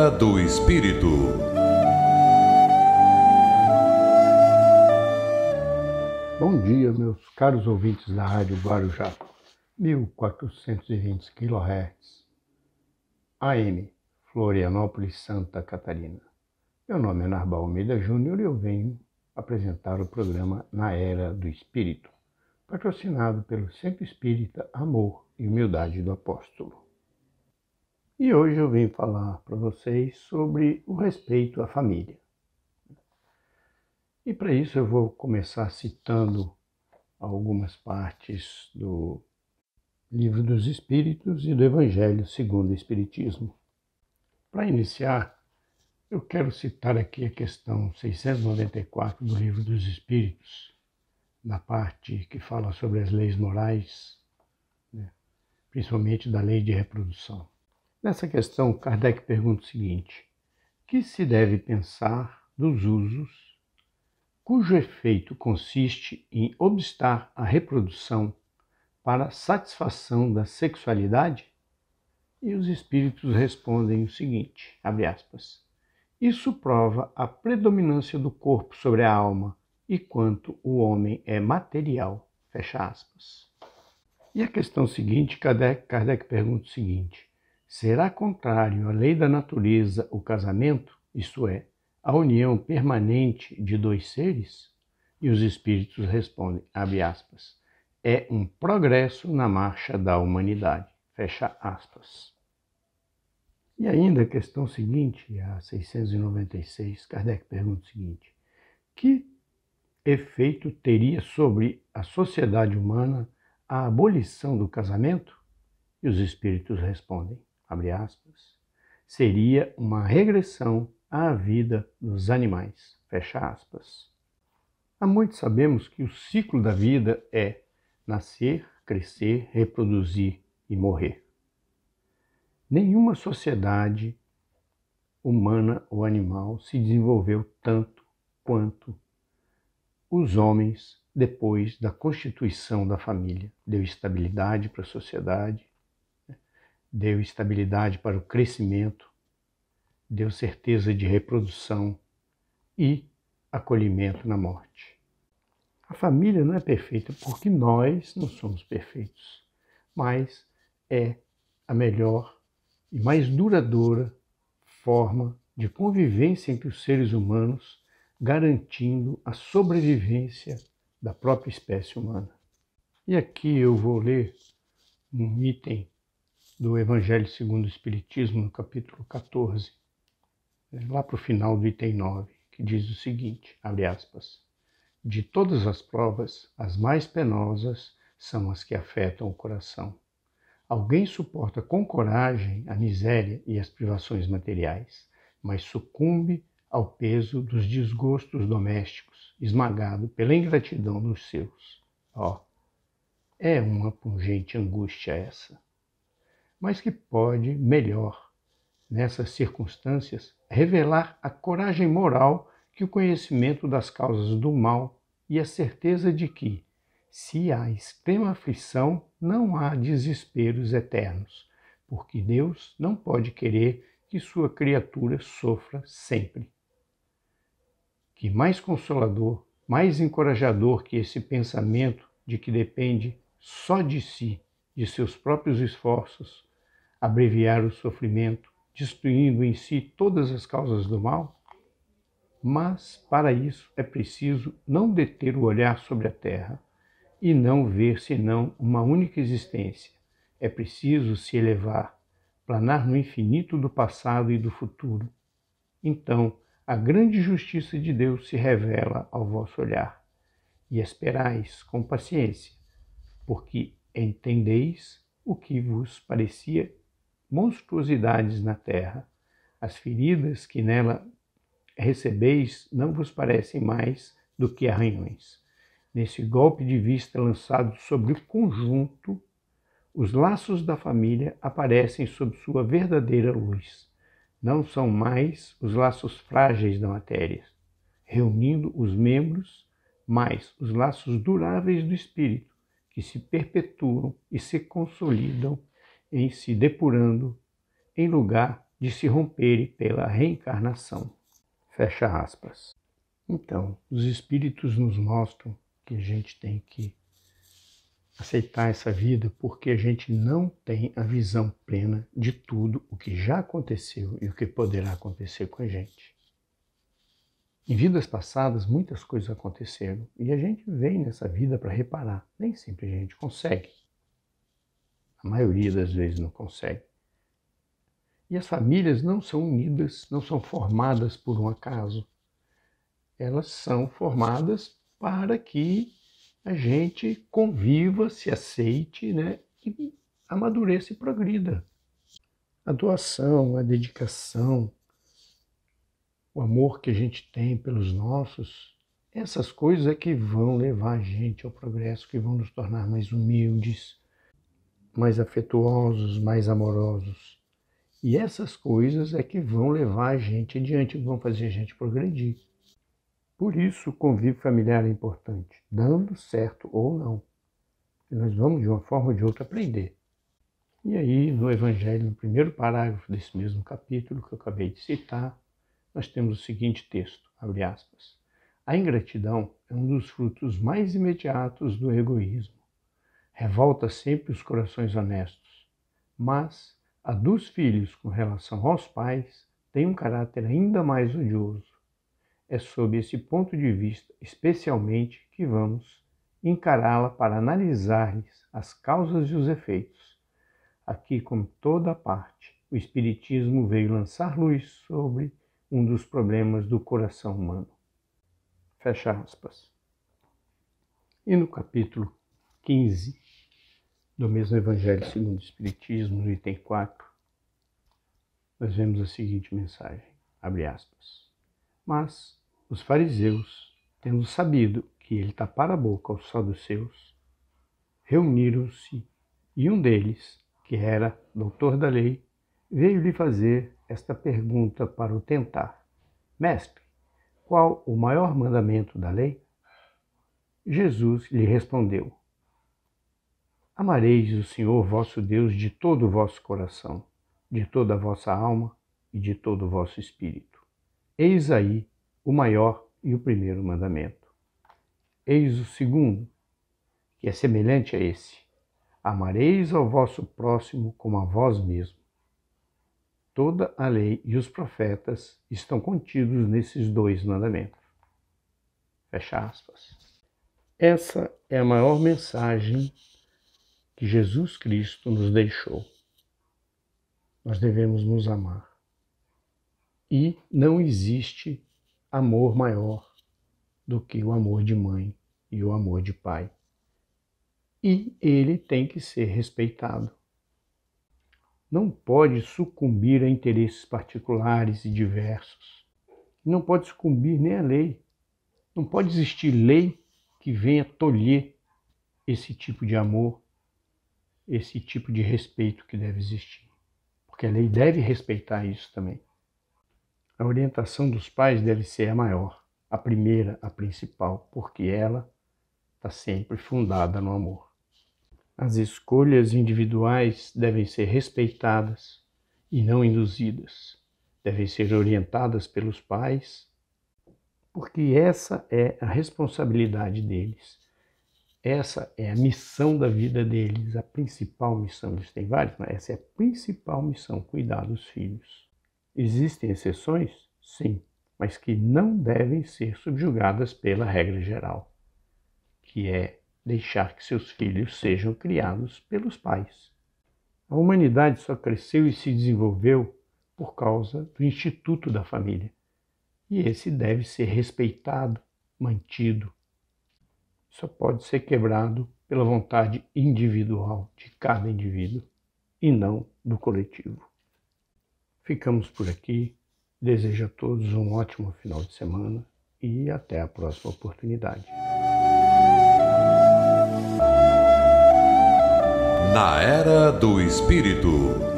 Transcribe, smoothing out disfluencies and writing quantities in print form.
Era do Espírito. Bom dia, meus caros ouvintes da Rádio Guarujá, 1420 kHz, AM, Florianópolis, Santa Catarina. Meu nome é Narbal Almeida Júnior e eu venho apresentar o programa Na Era do Espírito, patrocinado pelo Centro Espírita Amor e Humildade do Apóstolo. E hoje eu venho falar para vocês sobre o respeito à família. E para isso eu vou começar citando algumas partes do Livro dos Espíritos e do Evangelho segundo o Espiritismo. Para iniciar, eu quero citar aqui a questão 694 do Livro dos Espíritos, na parte que fala sobre as leis morais, principalmente da lei de reprodução. Nessa questão, Kardec pergunta o seguinte: que se deve pensar dos usos cujo efeito consiste em obstar a reprodução para a satisfação da sexualidade? E os espíritos respondem o seguinte, abre aspas, isso prova a predominância do corpo sobre a alma e quanto o homem é material, fecha aspas. E a questão seguinte, Kardec pergunta o seguinte, será contrário à lei da natureza o casamento, isto é, a união permanente de dois seres? E os espíritos respondem, abre aspas, é um progresso na marcha da humanidade, fecha aspas. E ainda a questão seguinte, a 696, Kardec pergunta o seguinte, que efeito teria sobre a sociedade humana a abolição do casamento? E os espíritos respondem, abre aspas, seria uma regressão à vida dos animais, fecha aspas. Há muito sabemos que o ciclo da vida é nascer, crescer, reproduzir e morrer. Nenhuma sociedade humana ou animal se desenvolveu tanto quanto os homens depois da constituição da família. Deu estabilidade para a sociedade, deu estabilidade para o crescimento, deu certeza de reprodução e acolhimento na morte. A família não é perfeita porque nós não somos perfeitos, mas é a melhor e mais duradoura forma de convivência entre os seres humanos, garantindo a sobrevivência da própria espécie humana. E aqui eu vou ler um item do Evangelho segundo o Espiritismo, no capítulo 14, lá para o final do item 9, que diz o seguinte, abre aspas, de todas as provas, as mais penosas são as que afetam o coração. Alguém suporta com coragem a miséria e as privações materiais, mas sucumbe ao peso dos desgostos domésticos, esmagado pela ingratidão dos seus. É uma pungente angústia essa. Mas que pode, melhor, nessas circunstâncias, revelar a coragem moral que o conhecimento das causas do mal e a certeza de que, se há extrema aflição, não há desesperos eternos, porque Deus não pode querer que sua criatura sofra sempre. Que mais consolador, mais encorajador que esse pensamento de que depende só de si, de seus próprios esforços, abreviar o sofrimento, destruindo em si todas as causas do mal? Mas, para isso, é preciso não deter o olhar sobre a terra e não ver senão uma única existência. É preciso se elevar, planar no infinito do passado e do futuro. Então, a grande justiça de Deus se revela ao vosso olhar, e esperais com paciência, porque entendeis o que vos parecia monstruosidades na terra. As feridas que nela recebeis não vos parecem mais do que arranhões. Nesse golpe de vista lançado sobre o conjunto, os laços da família aparecem sob sua verdadeira luz. Não são mais os laços frágeis da matéria, reunindo os membros, mas os laços duráveis do espírito, que se perpetuam e se consolidam em se depurando em lugar de se romperem pela reencarnação. Fecha aspas. Então, os espíritos nos mostram que a gente tem que aceitar essa vida porque a gente não tem a visão plena de tudo o que já aconteceu e o que poderá acontecer com a gente. Em vidas passadas, muitas coisas aconteceram e a gente vem nessa vida para reparar. Nem sempre a gente consegue. A maioria das vezes não consegue. E as famílias não são unidas, não são formadas por um acaso. Elas são formadas para que a gente conviva, se aceite, né, e amadureça e progrida. A doação, a dedicação, o amor que a gente tem pelos nossos, essas coisas é que vão levar a gente ao progresso, que vão nos tornar mais humildes, mais afetuosos, mais amorosos. E essas coisas é que vão levar a gente adiante, vão fazer a gente progredir. Por isso o convívio familiar é importante, dando certo ou não. E nós vamos, de uma forma ou de outra, aprender. E aí, no Evangelho, no primeiro parágrafo desse mesmo capítulo que eu acabei de citar, nós temos o seguinte texto, abre aspas. A ingratidão é um dos frutos mais imediatos do egoísmo. Revolta sempre os corações honestos, mas a dos filhos com relação aos pais tem um caráter ainda mais odioso. É sob esse ponto de vista, especialmente, que vamos encará-la para analisar-lhes as causas e os efeitos. Aqui, como toda parte, o Espiritismo veio lançar luz sobre um dos problemas do coração humano. Fecha aspas. E no capítulo 15 do mesmo Evangelho segundo o Espiritismo, no item 4, nós vemos a seguinte mensagem, abre aspas. Mas os fariseus, tendo sabido que ele tapara a boca ao só dos seus, reuniram-se e um deles, que era doutor da lei, veio lhe fazer esta pergunta para o tentar. Mestre, qual o maior mandamento da lei? Jesus lhe respondeu. Amareis o Senhor vosso Deus de todo o vosso coração, de toda a vossa alma e de todo o vosso espírito. Eis aí o maior e o primeiro mandamento. Eis o segundo, que é semelhante a esse. Amareis ao vosso próximo como a vós mesmo. Toda a lei e os profetas estão contidos nesses dois mandamentos. Fecha aspas. Essa é a maior mensagem que Jesus Cristo nos deixou. Nós devemos nos amar. E não existe amor maior do que o amor de mãe e o amor de pai. E ele tem que ser respeitado. Não pode sucumbir a interesses particulares e diversos. Não pode sucumbir nem à lei. Não pode existir lei que venha tolher esse tipo de amor, esse tipo de respeito que deve existir. Porque a lei deve respeitar isso também. A orientação dos pais deve ser a maior, a primeira, a principal, porque ela está sempre fundada no amor. As escolhas individuais devem ser respeitadas e não induzidas. Devem ser orientadas pelos pais, porque essa é a responsabilidade deles. Essa é a missão da vida deles, a principal missão. Eles têm várias, mas essa é a principal missão, cuidar dos filhos. Existem exceções? Sim, mas que não devem ser subjugadas pela regra geral, que é deixar que seus filhos sejam criados pelos pais. A humanidade só cresceu e se desenvolveu por causa do instituto da família. E esse deve ser respeitado, mantido. Só pode ser quebrado pela vontade individual de cada indivíduo e não do coletivo. Ficamos por aqui. Desejo a todos um ótimo final de semana e até a próxima oportunidade. Na Era do Espírito.